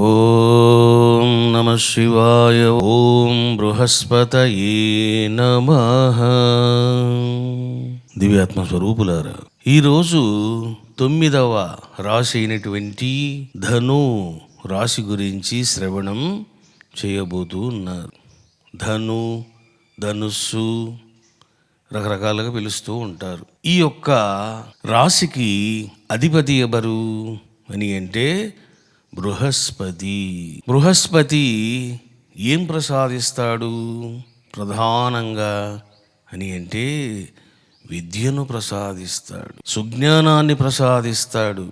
ఓం నమ శివాయ. ఓం బృహస్పతయే నమః. దివ్యాత్మ స్వరూపులారా, ఈరోజు 9వ రాశి అయినటువంటి ధను రాశి గురించి శ్రవణం చేయబోతూ ఉన్నారు. ధను, ధనుస్సు రకరకాలుగా పిలుస్తూ ఉంటారు. ఈ యొక్క రాశికి అధిపతి ఎవరు అని అంటే బృహస్పతి. బృహస్పతి ఏం ప్రసాదిస్తాడు ప్రధానంగా అని అంటే విద్యను ప్రసాదిస్తాడు, సుజ్ఞానాన్ని ప్రసాదిస్తాడు,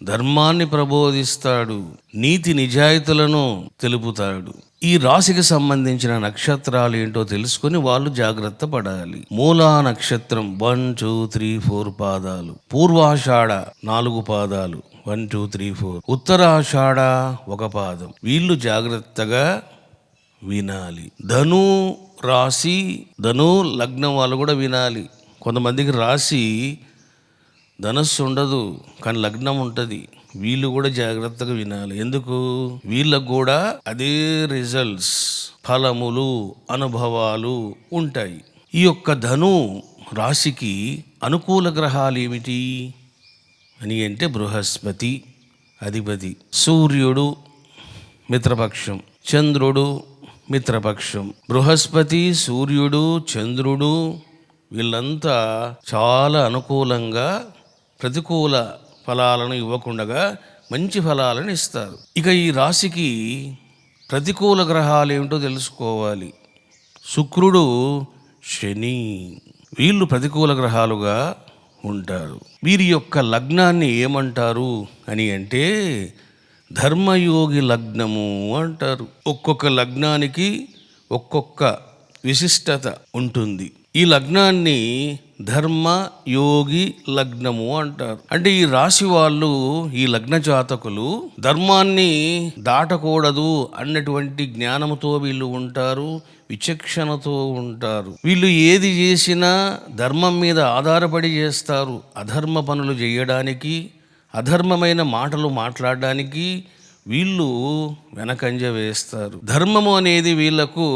ధర్మాన్ని ప్రబోధిస్తాడు, నీతి నిజాయితీలను తెలుపుతాడు. ఈ రాశికి సంబంధించిన నక్షత్రాలు ఏంటో తెలుసుకొని వాళ్ళు జాగ్రత్త పడాలి. మూలా నక్షత్రం 1, 2, 3, 4 పాదాలు, పూర్వాషాఢ 4 పాదాలు 1, 2, 3, 4, ఉత్తరాషాఢ 1 పాదం. వీళ్ళు జాగ్రత్తగా వినాలి. ధను రాశి, ధను లగ్నం వాళ్ళు కూడా వినాలి. కొంతమందికి రాశి ధనస్సు ఉండదు కానీ లగ్నం ఉంటుంది. వీళ్ళు కూడా జాగ్రత్తగా వినాలి. ఎందుకు? వీళ్ళకు కూడా అదే రిజల్ట్స్, ఫలములు, అనుభవాలు ఉంటాయి. ఈ యొక్క ధను రాశికి అనుకూల గ్రహాలు ఏమిటి అని అంటే బృహస్పతి అధిపతి, సూర్యుడు మిత్రపక్షం, చంద్రుడు మిత్రపక్షం. బృహస్పతి, సూర్యుడు, చంద్రుడు వీళ్ళంతా చాలా అనుకూలంగా ప్రతికూల ఫలాలను ఇవ్వకుండా మంచి ఫలాలను ఇస్తారు. ఇక ఈ రాశికి ప్రతికూల గ్రహాలు ఏమిటో తెలుసుకోవాలి. శుక్రుడు, శని వీళ్ళు ప్రతికూల గ్రహాలుగా ఉంటారు. వీరి యొక్క లగ్నాన్ని ఏమంటారు అని అంటే ధర్మయోగి లగ్నము అంటారు. ఒక్కొక్క లగ్నానికి ఒక్కొక్క విశిష్టత ఉంటుంది. ఈ లగ్నాన్ని ధర్మ యోగి లగ్నము అంటారు. అంటే ఈ రాశి వాళ్ళు, ఈ లగ్న జాతకులు ధర్మాన్ని దాటకూడదు అన్నటువంటి జ్ఞానంతో వీళ్ళు ఉంటారు, విచక్షణతో ఉంటారు. వీళ్ళు ఏది చేసినా ధర్మం మీద ఆధారపడి చేస్తారు. అధర్మ పనులు చేయడానికి, అధర్మమైన మాటలు మాట్లాడడానికి వీళ్ళు వెనకంజ వేస్తారు. ధర్మము అనేది వీళ్లకు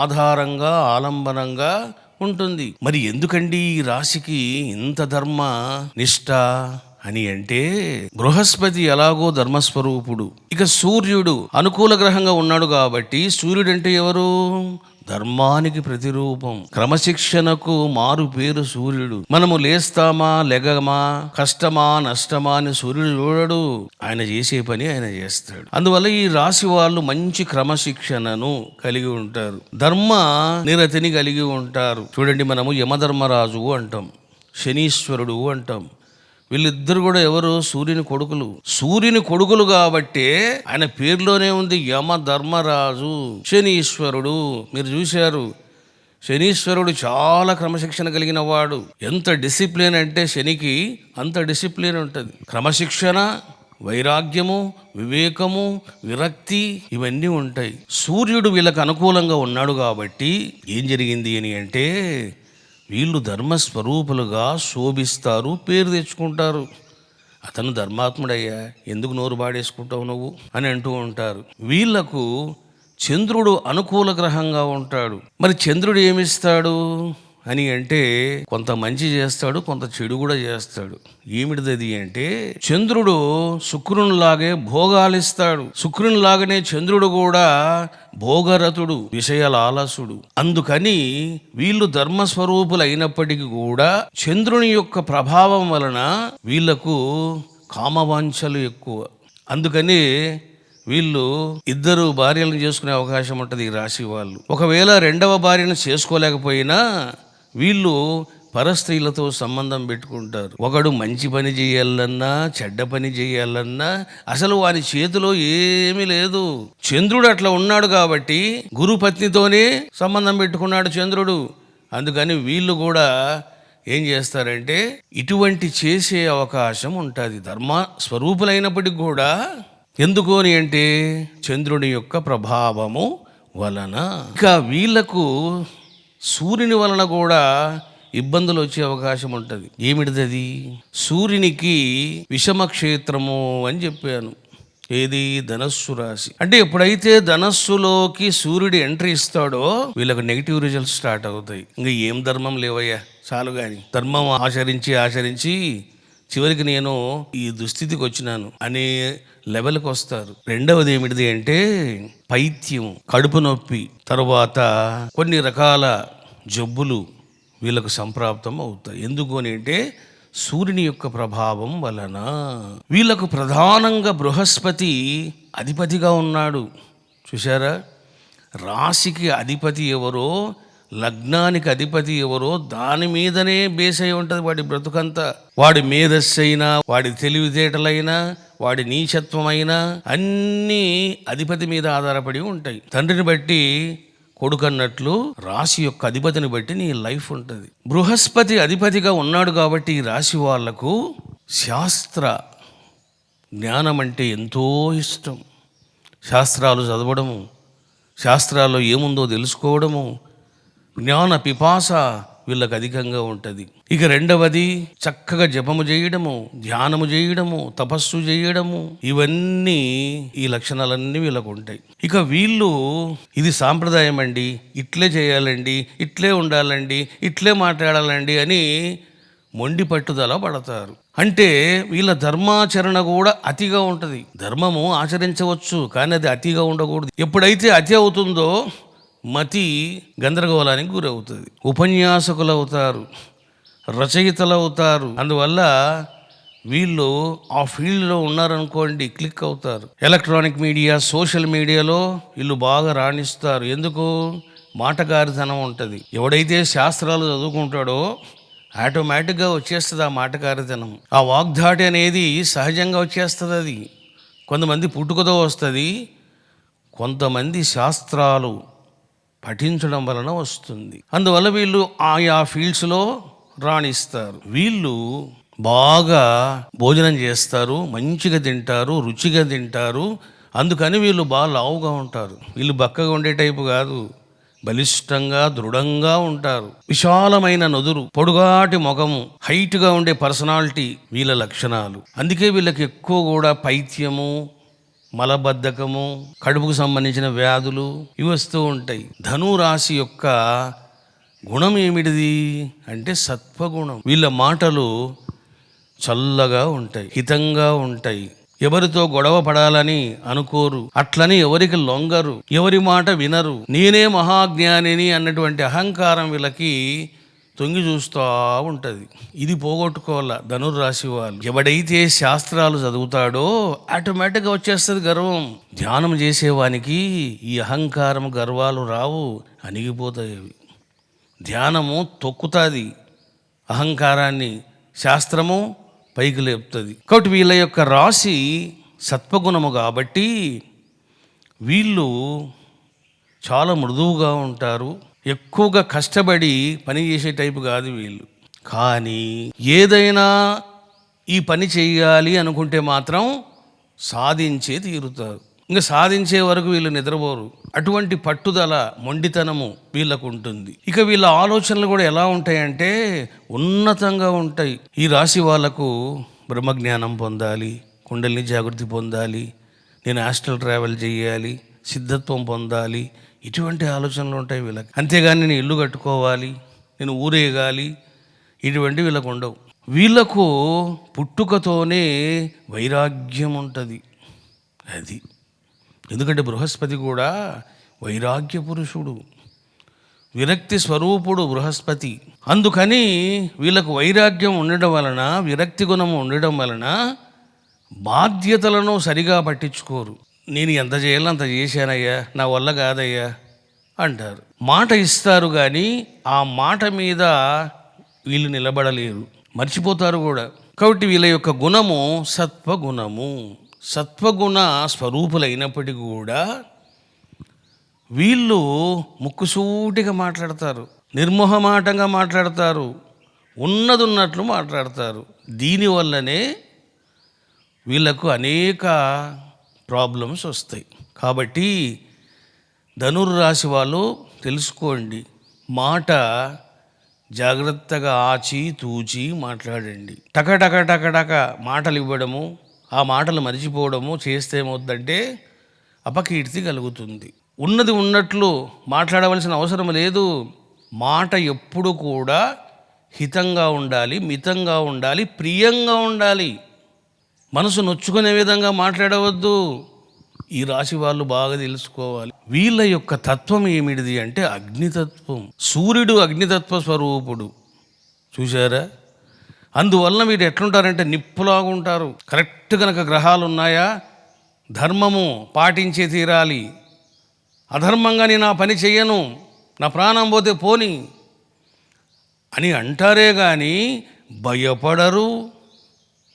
ఆధారంగా, ఆలంబనంగా ఉంటుంది. మరి ఎందుకండి ఈ రాశికి ఇంత ధర్మ నిష్ఠ అని అంటే బృహస్పతి ఎలాగో ధర్మస్వరూపుడు. ఇక సూర్యుడు అనుకూల గ్రహంగా ఉన్నాడు కాబట్టి సూర్యుడు అంటే ఎవరు? ధర్మానికి ప్రతిరూపం, క్రమశిక్షణకు మారు పేరు సూర్యుడు. మనము లేస్తామా, లెగమా, కష్టమా, నష్టమా అని సూర్యుడు చూడడు. ఆయన చేసే పని ఆయన చేస్తాడు. అందువల్ల ఈ రాశి వాళ్ళు మంచి క్రమశిక్షణను కలిగి ఉంటారు, ధర్మ నిరతిని కలిగి ఉంటారు. చూడండి, మనము యమధర్మరాజు అంటాం, శనీశ్వరుడు అంటాం. వీళ్ళిద్దరు కూడా ఎవరు? సూర్యుని కొడుకులు. సూర్యుని కొడుకులు కాబట్టే ఆయన పేరులోనే ఉంది యమ ధర్మరాజు, శనీశ్వరుడు. మీరు చూశారు, శనీశ్వరుడు చాలా క్రమశిక్షణ కలిగిన వాడు. ఎంత డిసిప్లిన్ అంటే శనికి అంత డిసిప్లిన్ ఉంటుంది. క్రమశిక్షణ, వైరాగ్యము, వివేకము, విరక్తి ఇవన్నీ ఉంటాయి. సూర్యుడు వీళ్ళకు అనుకూలంగా ఉన్నాడు కాబట్టి ఏం జరిగింది అని అంటే వీళ్ళు ధర్మస్వరూపులుగా శోభిస్తారు, పేరు తెచ్చుకుంటారు. అతను ధర్మాత్ముడయ్యా, ఎందుకు నోరు బాడేసుకుంటావు నువ్వు అని అంటూ ఉంటారు. వీళ్లకు చంద్రుడు అనుకూల గ్రహంగా ఉంటాడు. మరి చంద్రుడు ఏమిస్తాడు అని అంటే కొంత మంచి చేస్తాడు, కొంత చెడు కూడా చేస్తాడు. ఏమిటిది అంటే చంద్రుడు శుక్రునిలాగే భోగాలిస్తాడు. శుక్రునిలాగానే చంద్రుడు కూడా భోగరతుడు, విషయాలాలసుడు. అందుకని వీళ్ళు ధర్మస్వరూపులు అయినప్పటికీ కూడా చంద్రుని యొక్క ప్రభావం వలన వీళ్లకు కామవాంఛలు ఎక్కువ. అందుకని వీళ్ళు 2 భార్యలను చేసుకునే అవకాశం ఉంటుంది ఈ రాశి వాళ్ళు. ఒకవేళ 2వ భార్యను చేసుకోలేకపోయినా వీళ్ళు పరస్త్రీలతో సంబంధం పెట్టుకుంటారు. ఒకడు మంచి పని చేయాలన్నా, చెడ్డ పని చేయాలన్నా అసలు వాని చేతిలో ఏమీ లేదు. చంద్రుడు అట్లా ఉన్నాడు కాబట్టి గురుపత్నితోనే సంబంధం పెట్టుకున్నాడు చంద్రుడు. అందుకని వీళ్ళు కూడా ఏం చేస్తారంటే ఇటువంటి చేసే అవకాశం ఉంటుంది ధర్మ స్వరూపులైనప్పటికీ కూడా. ఎందుకు అని అంటే చంద్రుని యొక్క ప్రభావము వలన. ఇక వీళ్లకు సూర్యుని వలన కూడా ఇబ్బందులు వచ్చే అవకాశం ఉంటుంది. ఏమిటిది? సూర్యునికి విషమ క్షేత్రము అని చెప్పాను. ఏది? ధనస్సు రాశి. అంటే ఎప్పుడైతే ధనస్సులోకి సూర్యుడు ఎంట్రీ ఇస్తాడో వీళ్ళకు నెగిటివ్ రిజల్ట్స్ స్టార్ట్ అవుతాయి. ఇంకా ఏం ధర్మం లేవయ్యా, చాలు గాని ధర్మం ఆచరించి చివరికి నేను ఈ దుస్థితికి వచ్చినాను అనే లెవెల్కి వస్తారు. రెండవది ఏమిటిది అంటే పైత్యం, కడుపు నొప్పి, తరువాత కొన్ని రకాల జబ్బులు వీళ్ళకు సంప్రాప్తం అవుతాయి. ఎందుకు అని అంటే సూర్యుని యొక్క ప్రభావం వలన. వీళ్ళకు ప్రధానంగా బృహస్పతి అధిపతిగా ఉన్నాడు. చూశారా? రాశికి అధిపతి ఎవరో, లగ్నానికి అధిపతి ఎవరో దాని మీదనే బేస్ అయి ఉంటుంది వాడి బ్రతుకంతా. వాడి మేధస్సు అయినా, వాడి తెలివితేటలైనా, వాడి నీచత్వమైనా అన్నీ అధిపతి మీద ఆధారపడి ఉంటాయి. తండ్రిని బట్టి కొడుకు అన్నట్లు రాశి యొక్క అధిపతిని బట్టి నీ లైఫ్ ఉంటుంది. బృహస్పతి అధిపతిగా ఉన్నాడు కాబట్టి ఈ రాశి వాళ్లకు శాస్త్ర జ్ఞానం అంటే ఎంతో ఇష్టం. శాస్త్రాలు చదవడము, శాస్త్రాల్లో ఏముందో తెలుసుకోవడము, జ్ఞాన పిపాస వీళ్ళకి అధికంగా ఉంటుంది. ఇక రెండవది చక్కగా జపము చేయడము, ధ్యానము చేయడము, తపస్సు చేయడము, ఇవన్నీ ఈ లక్షణాలన్నీ వీళ్ళకు ఉంటాయి. ఇక వీళ్ళు ఇది సాంప్రదాయం అండి, ఇట్లే చేయాలండి, ఇట్లే ఉండాలండి, ఇట్లే మాట్లాడాలండి అని మొండి పట్టుదల పడతారు. అంటే వీళ్ళ ధర్మాచరణ కూడా అతిగా ఉంటుంది. ధర్మము ఆచరించవచ్చు కానీ అది అతిగా ఉండకూడదు. ఎప్పుడైతే అతి అవుతుందో మతి గందరగోళానికి గురవుతుంది. ఉపన్యాసకులు అవుతారు, రచయితలు అవుతారు. అందువల్ల వీళ్ళు ఆ ఫీల్డ్లో ఉన్నారనుకోండి క్లిక్ అవుతారు. ఎలక్ట్రానిక్ మీడియా, సోషల్ మీడియాలో వీళ్ళు బాగా రాణిస్తారు. ఎందుకు? మాటగారితనం ఉంటుంది. ఎవడైతే శాస్త్రాలు చదువుకుంటాడో ఆటోమేటిక్గా వచ్చేస్తుంది ఆ మాటగారితనం. ఆ వాగ్ధాటి అనేది సహజంగా వచ్చేస్తుంది. అది కొంతమంది పుట్టుకతో వస్తుంది, కొంతమంది శాస్త్రాలు పఠించడం వలన వస్తుంది. అందువల్ల వీళ్ళు ఆయా ఫీల్డ్స్లో రాణిస్తారు. వీళ్ళు బాగా భోజనం చేస్తారు, మంచిగా తింటారు, రుచిగా తింటారు. అందుకని వీళ్ళు బాగా లావుగా ఉంటారు. వీళ్ళు బక్కగా ఉండే టైపు కాదు, బలిష్టంగా దృఢంగా ఉంటారు. విశాలమైన నుదురు, పొడుగాటి ముఖము, హైట్గా ఉండే పర్సనాలిటీ వీళ్ళ లక్షణాలు. అందుకే వీళ్ళకి ఎక్కువ కూడా పైత్యము, మలబద్ధకము, కడుపుకు సంబంధించిన వ్యాధులు ఇవి వస్తూ ఉంటాయి. ధనురాశి యొక్క గుణం ఏమిటిది అంటే సత్వగుణం. వీళ్ళ మాటలు చల్లగా ఉంటాయి, హితంగా ఉంటాయి. ఎవరితో గొడవ పడాలని అనుకోరు, అట్లని ఎవరికి లొంగరు, ఎవరి మాట వినరు. నేనే మహాజ్ఞానిని అన్నటువంటి అహంకారం వీళ్ళకి తొంగి చూస్తూ ఉంటుంది. ఇది పోగొట్టుకోవాల ధనుర్రాశి వాళ్ళు. ఎవడైతే శాస్త్రాలు చదువుతాడో ఆటోమేటిక్గా వచ్చేస్తుంది గర్వం. ధ్యానం చేసేవానికి ఈ అహంకారం గర్వాలు రావు, అణిగిపోతాయి అవి. ధ్యానము తొక్కుతుంది అహంకారాన్ని, శాస్త్రము పైకి లేపుతుంది. కాబట్టి వీళ్ళ యొక్క రాశి సత్వగుణము కాబట్టి వీళ్ళు చాలా మృదువుగా ఉంటారు. ఎక్కువగా కష్టపడి పని చేసే టైపు కాదు వీళ్ళు. కానీ ఏదైనా ఈ పని చేయాలి అనుకుంటే మాత్రం సాధించే తీరుతారు. ఇంకా సాధించే వరకు వీళ్ళు నిద్రపోరు. అటువంటి పట్టుదల, మొండితనము వీళ్ళకు ఉంటుంది. ఇక వీళ్ళ ఆలోచనలు కూడా ఎలా ఉంటాయంటే ఉన్నతంగా ఉంటాయి. ఈ రాశి వాళ్ళకు బ్రహ్మజ్ఞానం పొందాలి, కుండలిని జాగృతి పొందాలి, నేను ఆస్ట్రల్ ట్రావెల్ చేయాలి, సిద్ధత్వం పొందాలి, ఇటువంటి ఆలోచనలు ఉంటాయి వీళ్ళకి. అంతేగాని నేను ఇల్లు కట్టుకోవాలి, నేను ఊరేగాలి, ఇటువంటి వీళ్ళకు ఉండవు. వీళ్ళకు పుట్టుకతోనే వైరాగ్యం ఉంటుంది. అది ఎందుకంటే బృహస్పతి కూడా వైరాగ్య పురుషుడు, విరక్తి స్వరూపుడు బృహస్పతి. అందుకని వీళ్ళకు వైరాగ్యం ఉండడం వలన, విరక్తి గుణం ఉండడం వలన బాధ్యతలను సరిగా పట్టించుకోరు. నేను ఎంత చేయాలో అంత చేశానయ్యా, నా వల్ల కాదయ్యా అంటారు. మాట ఇస్తారు కానీ ఆ మాట మీద వీళ్ళు నిలబడలేరు, మర్చిపోతారు కూడా. కాబట్టి వీళ్ళ యొక్క గుణము సత్వగుణము. సత్వగుణ స్వరూపులైనప్పటికీ కూడా వీళ్ళు ముక్కుసూటిగా మాట్లాడతారు, నిర్మోహమాటంగా మాట్లాడతారు, ఉన్నది ఉన్నట్లు మాట్లాడతారు. దీనివల్లనే వీళ్ళకు అనేక ప్రాబ్లమ్స్ వస్తాయి. కాబట్టి ధనుర్రాశి వాళ్ళు తెలుసుకోండి, మాట జాగ్రత్తగా ఆచి తూచి మాట్లాడండి. టక టక టక టక మాటలు ఇవ్వడము, ఆ మాటలు మరిచిపోవడము చేస్తే ఏమవుతుందంటే అపకీర్తి కలుగుతుంది. ఉన్నది ఉన్నట్లు మాట్లాడవలసిన అవసరం లేదు. మాట ఎప్పుడు కూడా హితంగా ఉండాలి, మితంగా ఉండాలి, ప్రియంగా ఉండాలి. మనసు నొచ్చుకునే విధంగా మాట్లాడవద్దు. ఈ రాశి వాళ్ళు బాగా తెలుసుకోవాలి. వీళ్ళ యొక్క తత్వం ఏమిటిది అంటే అగ్నితత్వం. సూర్యుడు అగ్నితత్వ స్వరూపుడు, చూశారా? అందువలన మీరు ఎట్లుంటారంటే నిప్పులాగా ఉంటారు. కరెక్ట్ కనుక గ్రహాలు ఉన్నాయా, ధర్మము పాటించే తీరాలి, అధర్మంగా నేను ఆ పని చెయ్యను, నా ప్రాణం పోతే పోని అని అంటారే కానీ భయపడరు,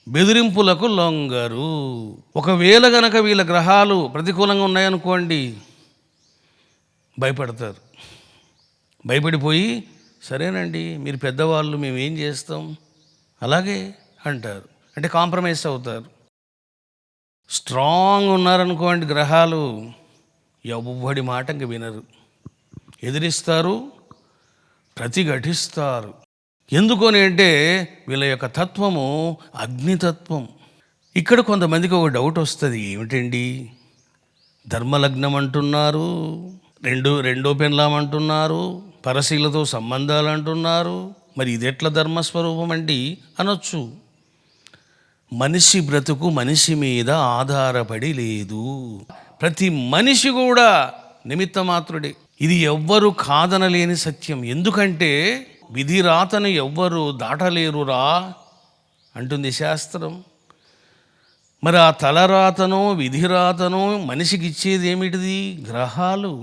బెదిరింపులకు లొంగరు. ఒకవేళ గనక వీళ్ళ గ్రహాలు ప్రతికూలంగా ఉన్నాయనుకోండి, భయపడతారు. భయపడిపోయి సరేనండి మీరు పెద్దవాళ్ళు, మేము ఏం చేస్తాం అలాగే అంటారు. అంటే కాంప్రమైజ్ అవుతారు. స్ట్రాంగ్ ఉన్నారనుకోండి గ్రహాలు, ఎవ్వడి మాట ఇంక వినరు, ఎదిరిస్తారు, ప్రతిఘటిస్తారు. ఎందుకని అంటే వీళ్ళ యొక్క తత్వము అగ్నితత్వం. ఇక్కడ కొంతమందికి ఒక డౌట్ వస్తుంది, ఏమిటండి ధర్మలగ్నం అంటున్నారు, రెండో పెండ్లాం అంటున్నారు, పరశీలతో సంబంధాలు అంటున్నారు, మరి ఇది ఎట్లా ధర్మస్వరూపం అండి అనొచ్చు. మనిషి బ్రతుకు మనిషి మీద ఆధారపడి లేదు. ప్రతి మనిషి కూడా నిమిత్త మాత్రుడే. ఇది ఎవ్వరు కాదనలేని సత్యం. ఎందుకంటే విధి రాతను ఎవ్వరు దాటలేరురా అంటుంది శాస్త్రం. మరి ఆ తలరాతను విధిరాతను మనిషికి ఇచ్చేది ఏమిటిది? గ్రహాలు.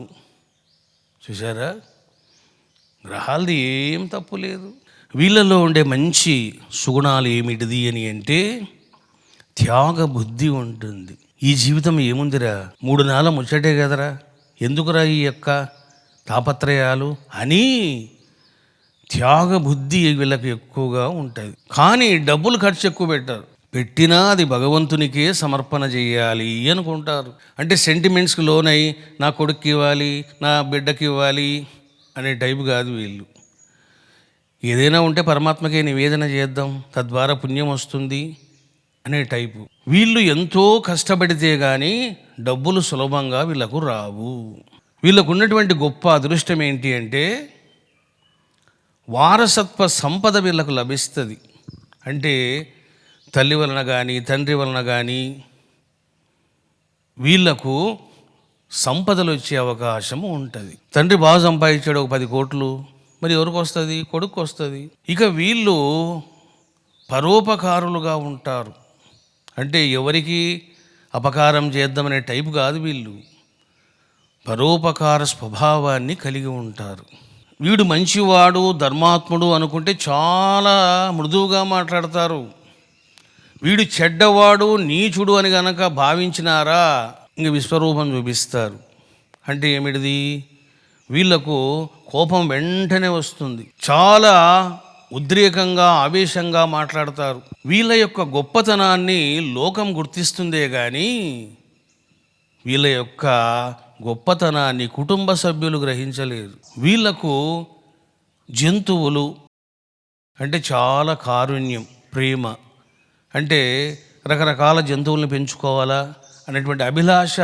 చూసారా, గ్రహాలది ఏం తప్పు లేదు. వీళ్ళలో ఉండే మంచి సుగుణాలు ఏమిటిది అని అంటే త్యాగ బుద్ధి ఉంటుంది. ఈ జీవితం ఏముందిరా, 3 నెలల ముచ్చటే కదరా, ఎందుకురా ఈ యొక్క తాపత్రయాలు అని త్యాగ బుద్ధి వీళ్ళకి ఎక్కువగా ఉంటుంది. కానీ డబ్బులు ఖర్చు ఎక్కువ పెట్టినా అది భగవంతునికే సమర్పణ చేయాలి అనుకుంటారు. అంటే సెంటిమెంట్స్కి లోనై నా కొడుక్కి ఇవ్వాలి, నా బిడ్డకి ఇవ్వాలి అనే టైపు కాదు వీళ్ళు. ఏదైనా ఉంటే పరమాత్మకే నివేదన చేద్దాం, తద్వారా పుణ్యం వస్తుంది అనే టైపు. వీళ్ళు ఎంతో కష్టపడితే కానీ డబ్బులు సులభంగా వీళ్ళకు రావు. వీళ్ళకు ఉన్నటువంటి గొప్ప అదృష్టం ఏంటి అంటే వారసత్వ సంపద వీళ్ళకు లభిస్తుంది. అంటే తల్లి వలన కానీ తండ్రి వలన కానీ వీళ్లకు సంపదలు వచ్చే అవకాశము ఉంటుంది. తండ్రి బాగా సంపాదించాడు, ఒక 10 కోట్లు, మరి ఎవరికి వస్తుంది? కొడుకు వస్తుంది. ఇక వీళ్ళు పరోపకారులుగా ఉంటారు. అంటే ఎవరికి అపకారం చేద్దామనే టైపు కాదు, వీళ్ళు పరోపకార స్వభావాన్ని కలిగి ఉంటారు. వీడు మంచివాడు ధర్మాత్ముడు అనుకుంటే చాలా మృదువుగా మాట్లాడతారు. వీడు చెడ్డవాడు నీచుడు అని గనక భావించినారా ఇంక విశ్వరూపం చూపిస్తారు. అంటే ఏమిటిది? వీళ్లకు కోపం వెంటనే వస్తుంది, చాలా ఉద్రేకంగా ఆవేశంగా మాట్లాడతారు. వీళ్ళ యొక్క గొప్పతనాన్ని లోకం గుర్తిస్తుందే కానీ వీళ్ళ యొక్క గొప్పతనాన్ని కుటుంబ సభ్యులు గ్రహించలేరు. వీళ్లకు జంతువులు అంటే చాలా కారుణ్యం, ప్రేమ. అంటే రకరకాల జంతువులను పెంచుకోవాలా అనేటువంటి అభిలాష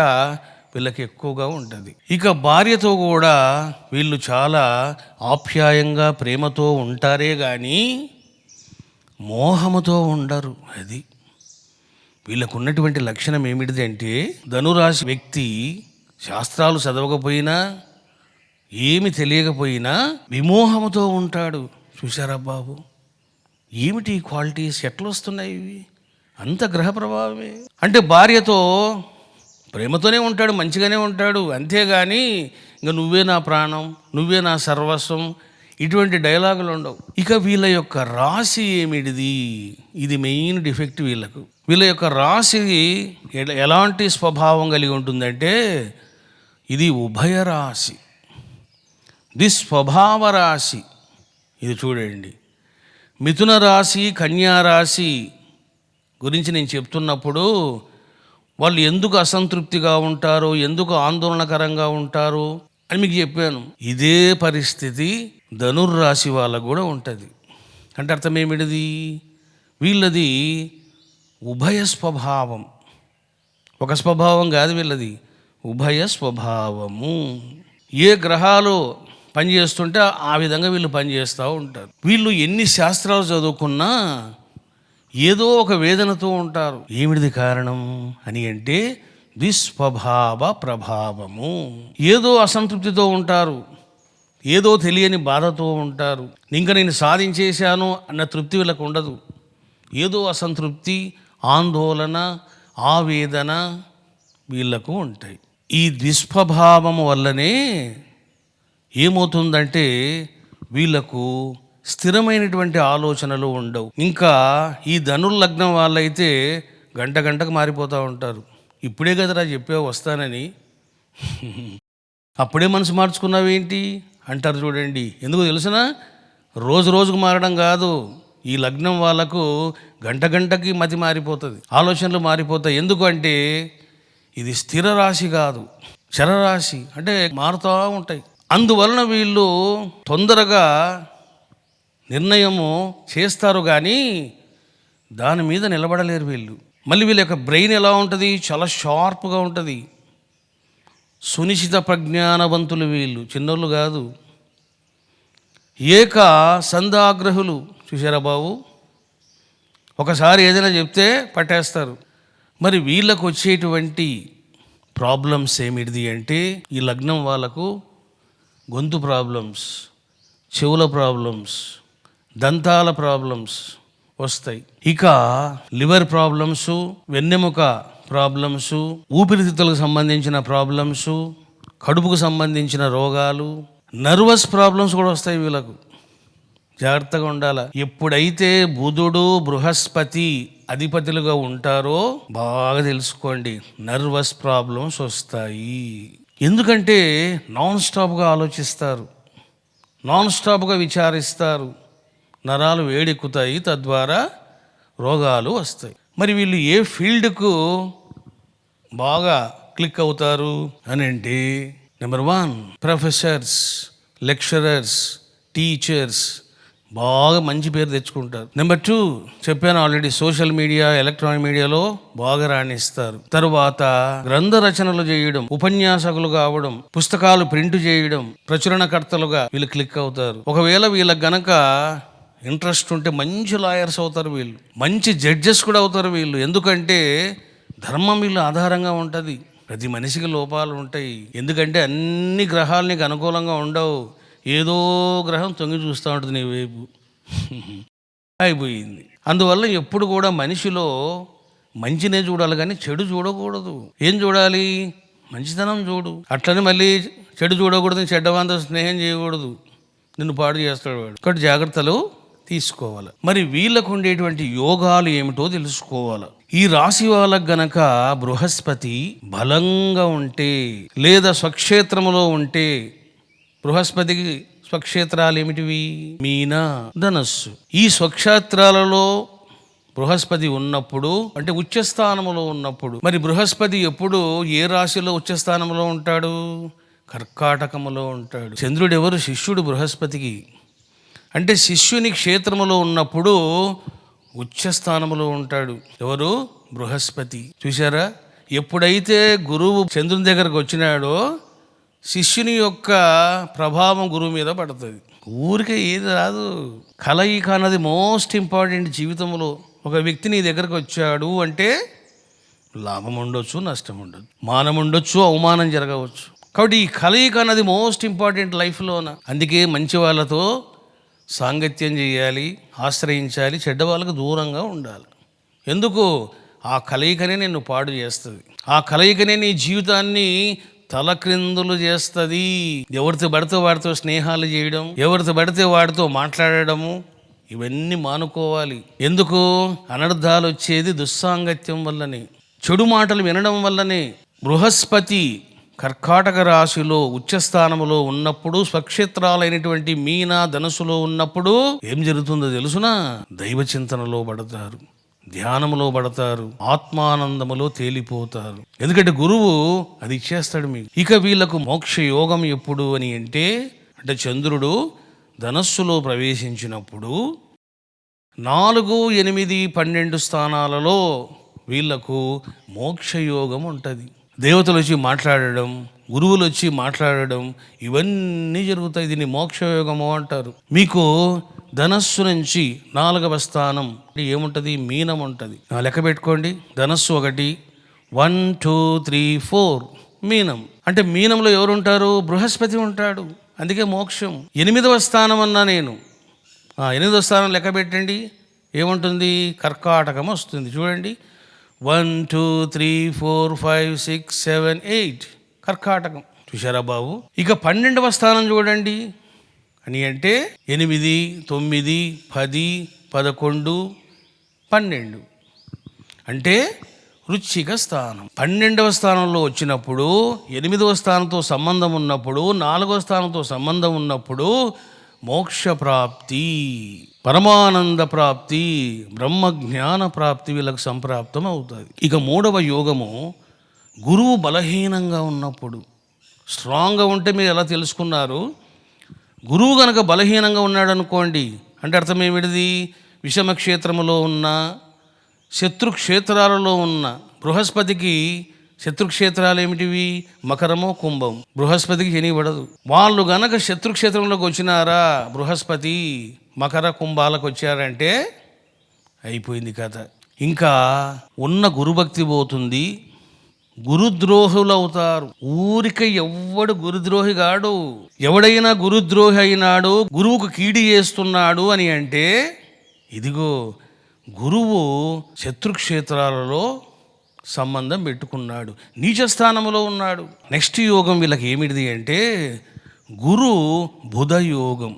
వీళ్ళకి ఎక్కువగా ఉంటుంది. ఇక భార్యతో కూడా వీళ్ళు చాలా ఆప్యాయంగా ప్రేమతో ఉంటారే కానీ మోహముతో ఉండరు. అది వీళ్ళకు ఉన్నటువంటి లక్షణం ఏమిటిది అంటే ధనురాశి వ్యక్తి శాస్త్రాలు చదవకపోయినా ఏమి తెలియకపోయినా విమోహముతో ఉంటాడు. చూశారా బాబు, ఏమిటి క్వాలిటీస్ ఎట్లా వస్తున్నాయి ఇవి? అంత గ్రహ ప్రభావమే. అంటే భార్యతో ప్రేమతోనే ఉంటాడు, మంచిగానే ఉంటాడు, అంతేగాని ఇంకా నువ్వే నా ప్రాణం, నువ్వే నా సర్వస్వం, ఇటువంటి డైలాగులు ఉండవు. ఇక వీళ్ళ యొక్క రాశి ఏమిటిది? ఇది మెయిన్ డిఫెక్ట్ వీళ్ళకు. వీళ్ళ యొక్క రాశి ఎలాంటి స్వభావం కలిగి ఉంటుందంటే ఇది ఉభయ రాశి, ఇది స్వభావ రాశి. ఇది చూడండి, మిథున రాశి కన్యా రాశి గురించి నేను చెప్తున్నప్పుడు వాళ్ళు ఎందుకు అసంతృప్తిగా ఉంటారో, ఎందుకు ఆందోళనకరంగా ఉంటారో అని మీకు చెప్పాను. ఇదే పరిస్థితి ధనుర్రాశి వాళ్ళకు కూడా ఉంటుంది. అంటే అర్థం ఏమిటిది? వీళ్ళది ఉభయ స్వభావం, ఒక స్వభావం కాదు వీళ్ళది, ఉభయ స్వభావము. ఏ గ్రహాలు పనిచేస్తుంటే ఆ విధంగా వీళ్ళు పనిచేస్తూ ఉంటారు. వీళ్ళు ఎన్ని శాస్త్రాలు చదువుకున్నా ఏదో ఒక వేదనతో ఉంటారు. ఏమిటిది కారణం అని అంటే దుస్వభావ ప్రభావము. ఏదో అసంతృప్తితో ఉంటారు, ఏదో తెలియని బాధతో ఉంటారు. ఇంకా నేను సాధించేశాను అన్న తృప్తి వీళ్ళకు ఉండదు. ఏదో అసంతృప్తి, ఆందోళన, ఆవేదన వీళ్ళకు ఉంటాయి. ఈ దుస్వభావము వల్లనే ఏమవుతుందంటే వీళ్ళకు స్థిరమైనటువంటి ఆలోచనలు ఉండవు. ఇంకా ఈ ధనుర్లగ్నం వాళ్ళైతే గంటకు మారిపోతూ ఉంటారు. ఇప్పుడే కదరా చెప్పావు వస్తానని, అప్పుడే మనసు మార్చుకున్నావేంటి అంటారు చూడండి. ఎందుకు తెలుసునా? రోజుకు మారడం కాదు, ఈ లగ్నం వాళ్ళకు గంటకి మతి మారిపోతుంది, ఆలోచనలు మారిపోతాయి. ఎందుకంటే ఇది స్థిర రాశి కాదు, చరరాశి, అంటే మారుతూ ఉంటాయి. అందువలన వీళ్ళు తొందరగా నిర్ణయము చేస్తారు కానీ దాని మీద నిలబడలేరు వీళ్ళు. మళ్ళీ వీళ్ళ యొక్క బ్రెయిన్ ఎలా ఉంటుంది? చాలా షార్ప్గా ఉంటుంది. సునిశ్చిత ప్రజ్ఞానవంతులు వీళ్ళు, చిన్నోళ్ళు కాదు. ఏక సందాగ్రహులు. చూసారా బాబు, ఒకసారి ఏదైనా చెప్తే పట్టేస్తారు. మరి వీళ్ళకు వచ్చేటువంటి ప్రాబ్లమ్స్ ఏమిటిది అంటే ఈ లగ్నం వాళ్ళకు గొంతు ప్రాబ్లమ్స్, చెవుల ప్రాబ్లమ్స్, దంతాల ప్రాబ్లమ్స్ వస్తాయి. ఇక లివర్ ప్రాబ్లమ్స్, వెన్నెముక ప్రాబ్లమ్స్, ఊపిరితిత్తులకు సంబంధించిన ప్రాబ్లమ్స్, కడుపుకు సంబంధించిన రోగాలు, నర్వస్ ప్రాబ్లమ్స్ కూడా వస్తాయి వీళ్ళకు. జాగ్రత్తగా ఉండాలి. ఎప్పుడైతే బుధుడు బృహస్పతి అధిపతులుగా ఉంటారో బాగా తెలుసుకోండి, నర్వస్ ప్రాబ్లమ్స్ వస్తాయి. ఎందుకంటే నాన్ స్టాప్గా ఆలోచిస్తారు, నాన్ స్టాప్గా విచారిస్తారు, నరాలు వేడెక్కుతాయి, తద్వారా రోగాలు వస్తాయి. మరి వీళ్ళు ఏ ఫీల్డ్కు బాగా క్లిక్ అవుతారు అని అంటే నెంబర్ 1 ప్రొఫెసర్స్, లెక్చరర్స్, టీచర్స్ బాగా మంచి పేరు తెచ్చుకుంటారు. నెంబర్ 2 చెప్పాను ఆల్రెడీ, సోషల్ మీడియా, ఎలక్ట్రానిక్ మీడియాలో బాగా రాణిస్తారు. తరువాత గ్రంథ రచనలు చేయడం, ఉపన్యాసకులు కావడం, పుస్తకాలు ప్రింట్ చేయడం, ప్రచురణకర్తలుగా వీళ్ళు క్లిక్ అవుతారు. ఒకవేళ వీళ్ళకి గనక ఇంట్రెస్ట్ ఉంటే మంచి లాయర్స్ అవుతారు వీళ్ళు, మంచి జడ్జెస్ కూడా అవుతారు వీళ్ళు. ఎందుకంటే ధర్మం వీళ్ళు ఆధారంగా ఉంటుంది. ప్రతి మనిషికి లోపాలు ఉంటాయి, ఎందుకంటే అన్ని గ్రహాలు నీకు అనుకూలంగా ఉండవు. ఏదో గ్రహం తొంగి చూస్తూ ఉంటుంది నీ వైపు, అయిపోయింది. అందువల్ల ఎప్పుడు కూడా మనిషిలో మంచినే చూడాలి కానీ చెడు చూడకూడదు. ఏం చూడాలి? మంచితనం చూడు. అట్లనే మళ్ళీ చెడు చూడకూడదు, చెడ్డవాంతో స్నేహం చేయకూడదు, నిన్ను పాడు చేస్తాడు వాడు. కాబట్టి జాగ్రత్తలు తీసుకోవాలి. మరి వీళ్ళకు ఉండేటువంటి యోగాలు ఏమిటో తెలుసుకోవాలి. ఈ రాశి వాళ్ళకు గనక బృహస్పతి బలంగా ఉంటే లేదా స్వక్షేత్రములో ఉంటే, బృహస్పతికి స్వక్షేత్రాలు ఏమిటివి? మీన, ధనస్సు. ఈ స్వక్షేత్రాలలో బృహస్పతి ఉన్నప్పుడు, అంటే ఉచ్చస్థానములో ఉన్నప్పుడు, మరి బృహస్పతి ఎప్పుడు ఏ రాశిలో ఉచ్చస్థానంలో ఉంటాడు? కర్కాటకములో ఉంటాడు. చంద్రుడు ఎవరు? శిష్యుడు బృహస్పతికి. అంటే శిష్యుని క్షేత్రములో ఉన్నప్పుడు ఉచ్చస్థానములో ఉంటాడు. ఎవరు? బృహస్పతి. చూసారా? ఎప్పుడైతే గురువు చంద్రుని దగ్గరకు వచ్చినాడో శిష్యుని యొక్క ప్రభావం గురువు మీద పడుతుంది. ఊరికే ఏది రాదు. కలయిక అన్నది మోస్ట్ ఇంపార్టెంట్ జీవితంలో. ఒక వ్యక్తి నీ దగ్గరకు వచ్చాడు అంటే లాభం ఉండొచ్చు, నష్టం ఉండొచ్చు, మానం ఉండొచ్చు, అవమానం జరగవచ్చు. కాబట్టి ఈ కలయిక అన్నది మోస్ట్ ఇంపార్టెంట్ లైఫ్లోన. అందుకే మంచి వాళ్ళతో సాంగత్యం చేయాలి, ఆశ్రయించాలి, చెడ్డ వాళ్ళకు దూరంగా ఉండాలి. ఎందుకు? ఆ కలయికనే నిన్ను పాడు చేస్తుంది, ఆ కలయికనే నీ జీవితాన్ని తలక్రిందులు చేస్తుంది. ఎవరితో పడితే వాడితో స్నేహాలు చేయడం, ఎవరితో పడితే వాడితో మాట్లాడము, ఇవన్నీ మానుకోవాలి. ఎందుకు? అనర్థాలు వచ్చేది దుస్సాంగత్యం వల్లనే, చెడు మాటలు వినడం వల్లనే. బృహస్పతి కర్కాటక రాశిలో ఉచ్చస్థానములో ఉన్నప్పుడు, స్వక్షేత్రాలైనటువంటి మీన, ధనుసులో ఉన్నప్పుడు ఏం జరుగుతుందో తెలుసునా? దైవ చింతనలో పడతారు, ధ్యానములో పడతారు, ఆత్మానందములో తేలిపోతారు. ఎందుకంటే గురువు అది ఇచ్చేస్తాడు మీకు. ఇక వీళ్ళకు మోక్ష యోగం ఎప్పుడు అని అంటే చంద్రుడు ధనస్సులో ప్రవేశించినప్పుడు 4, 8, 12 స్థానాలలో వీళ్లకు మోక్షయోగం ఉంటుంది. దేవతలు వచ్చి మాట్లాడడం, గురువులు వచ్చి మాట్లాడడం, ఇవన్నీ జరుగుతాయి. దీన్ని మోక్షయోగము అంటారు. మీకు ధనస్సు నుంచి 4వ స్థానం ఏముంటుంది? మీనం ఉంటుంది. లెక్క పెట్టుకోండి. ధనస్సు 1, 1, 2, 3, 4 మీనం. అంటే మీనంలో ఎవరు ఉంటారు? బృహస్పతి ఉంటాడు. అందుకే మోక్షం. 8వ స్థానం అన్నా నేను. 8వ స్థానం లెక్క పెట్టండి. ఏముంటుంది? కర్కాటకం వస్తుంది. చూడండి, 1, 2, 3, 4, 5, 6, 7, 8 కర్కాటకం. చూశారా బాబు? ఇక 12వ స్థానం చూడండి. అని అంటే 8, 9, 10, 11, 12 అంటే వృశ్చిక స్థానం. 12వ స్థానంలో వచ్చినప్పుడు 8వ స్థానంతో సంబంధం ఉన్నప్పుడు, 4వ స్థానంతో సంబంధం ఉన్నప్పుడు మోక్ష ప్రాప్తి, పరమానంద ప్రాప్తి, బ్రహ్మజ్ఞాన ప్రాప్తి వీళ్ళకి సంప్రాప్తం అవుతుంది. ఇక 3వ యోగము గురువు బలహీనంగా ఉన్నప్పుడు. స్ట్రాంగ్గా ఉంటే మీరు ఎలా తెలుసుకున్నారు? గురువు కనుక బలహీనంగా ఉన్నాడు అనుకోండి, అంటే అర్థం ఏమిటిది? విషమ క్షేత్రములో ఉన్న, శత్రుక్షేత్రాలలో ఉన్న బృహస్పతికి శత్రుక్షేత్రాలు ఏమిటివి? మకరమో కుంభం. బృహస్పతికి శని పడదు. వాళ్ళు గనక శత్రుక్షేత్రంలోకి వచ్చినారా, బృహస్పతి మకర కుంభాలకు వచ్చారంటే అయిపోయింది కథ. ఇంకా ఉన్న గురుభక్తి పోతుంది, గురుద్రోహులు అవుతారు. ఊరికే ఎవ్వడు గురుద్రోహి కాడు. ఎవడైనా గురుద్రోహి అయినాడు, గురువుకు కీడి చేస్తున్నాడు అని అంటే, ఇదిగో గురువు శత్రుక్షేత్రాలలో సంబంధం పెట్టుకున్నాడు, నీచస్థానంలో ఉన్నాడు. నెక్స్ట్ యోగం వీళ్ళకి ఏమిటిది అంటే గురు బుధ యోగం.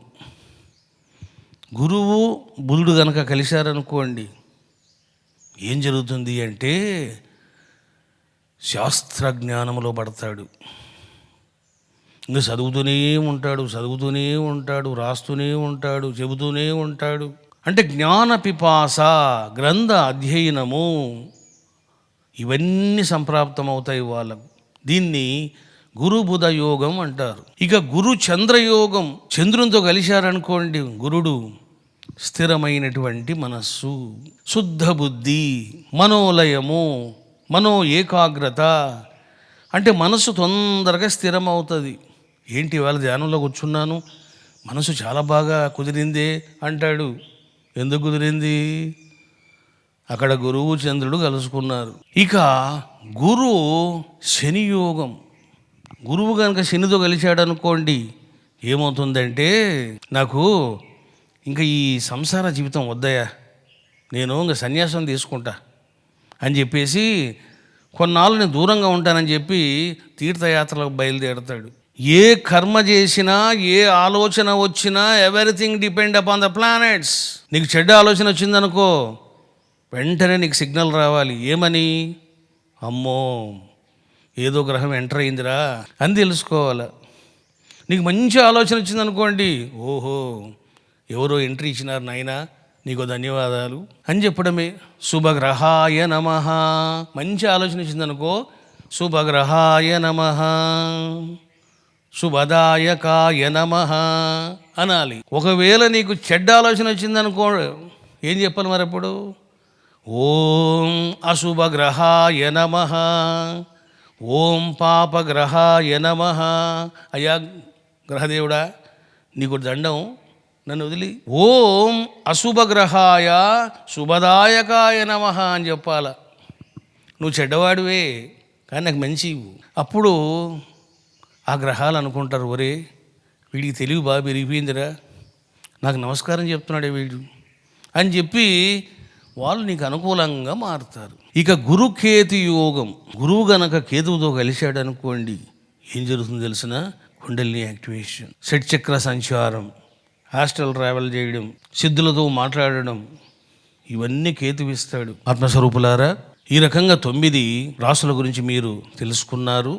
గురువు బుధుడు కనుక కలిశారనుకోండి, ఏం జరుగుతుంది అంటే శాస్త్రజ్ఞానంలో పడతాడు. ఇంకా చదువుతూనే ఉంటాడు, రాస్తూనే ఉంటాడు, చెబుతూనే ఉంటాడు. అంటే జ్ఞాన పిపాస, గ్రంథ అధ్యయనము, ఇవన్నీ సంప్రాప్తమవుతాయి వాళ్ళకు. దీన్ని గురు బుధ యోగం అంటారు. ఇక గురు చంద్రయోగం, చంద్రునితో కలిశారనుకోండి గురుడు, స్థిరమైనటువంటి మనస్సు, శుద్ధ బుద్ధి, మనోలయము, మనో ఏకాగ్రత. అంటే మనసు తొందరగా స్థిరమవుతుంది. ఏంటి వాళ్ళ ధ్యానంలో కూర్చున్నాను, మనసు చాలా బాగా కుదిరిందే అంటాడు. ఎందుకు కుదిరింది? అక్కడ గురువు చంద్రుడు కలుసుకున్నారు. ఇక గురు శని యోగం. గురువు కనుక శనితో కలిశాడు అనుకోండి, ఏమవుతుందంటే నాకు ఇంకా ఈ సంసార జీవితం వద్దయా, నేను ఇంకా సన్యాసం తీసుకుంటా అని చెప్పేసి కొన్నాళ్ళు నేను దూరంగా ఉంటానని చెప్పి తీర్థయాత్రలకు బయలుదేరతాడు. ఏ కర్మ చేసినా, ఏ ఆలోచన వచ్చినా, everything depend upon the planets. నీకు చెడ్డ ఆలోచన వచ్చిందనుకో, వెంటనే నీకు సిగ్నల్ రావాలి. ఏమని? అమ్మో ఏదో గ్రహం ఎంటర్ అయిందిరా అని తెలుసుకోవాలి. నీకు మంచి ఆలోచన వచ్చిందనుకోండి, ఓహో ఎవరో ఎంట్రీ ఇచ్చినారు నాయనా, నీకు ధన్యవాదాలు అని చెప్పడమే. శుభగ్రహాయ నమః. మంచి ఆలోచన వచ్చిందనుకో, శుభగ్రహాయ నమః, శుభదాయకాయ నమః అనాలి. ఒకవేళ నీకు చెడ్డ ఆలోచన వచ్చిందనుకో ఏం చెప్పాలి మరి అప్పుడు? ఓం అశుభగ్రహాయ నమః, ఓం పాపగ్రహాయ నమః. అయ్యా గ్రహదేవుడా నీకు దండం, నన్ను వదిలి ఓం అశుభగ్రహాయ శుభదాయకాయ నమః అని చెప్పాల. నువ్వు చెడ్డవాడివే కానీ నాకు మంచి ఇవ్వు. అప్పుడు ఆ గ్రహాలు అనుకుంటారు, ఒరే వీడికి తెలివి బాగా పెరిగిపోయిందిరా, నాకు నమస్కారం చెప్తున్నాడే వీడు అని చెప్పి వాళ్ళు నీకు అనుకూలంగా మారుతారు. ఇక గురుకేతు యోగం. గురువు గనక కేతువుతో కలిశాడు అనుకోండి, ఏం జరుగుతుందో తెలిసిన? కుండలిని యాక్టివేషన్, షట్చక్ర సంచారం, హాస్టల్ ట్రావెల్ చేయడం, సిద్ధులతో మాట్లాడడం, ఇవన్నీ కేతువిస్తాడు. ఆత్మస్వరూపులారా, ఈ రకంగా 9 రాసుల గురించి మీరు తెలుసుకున్నారు.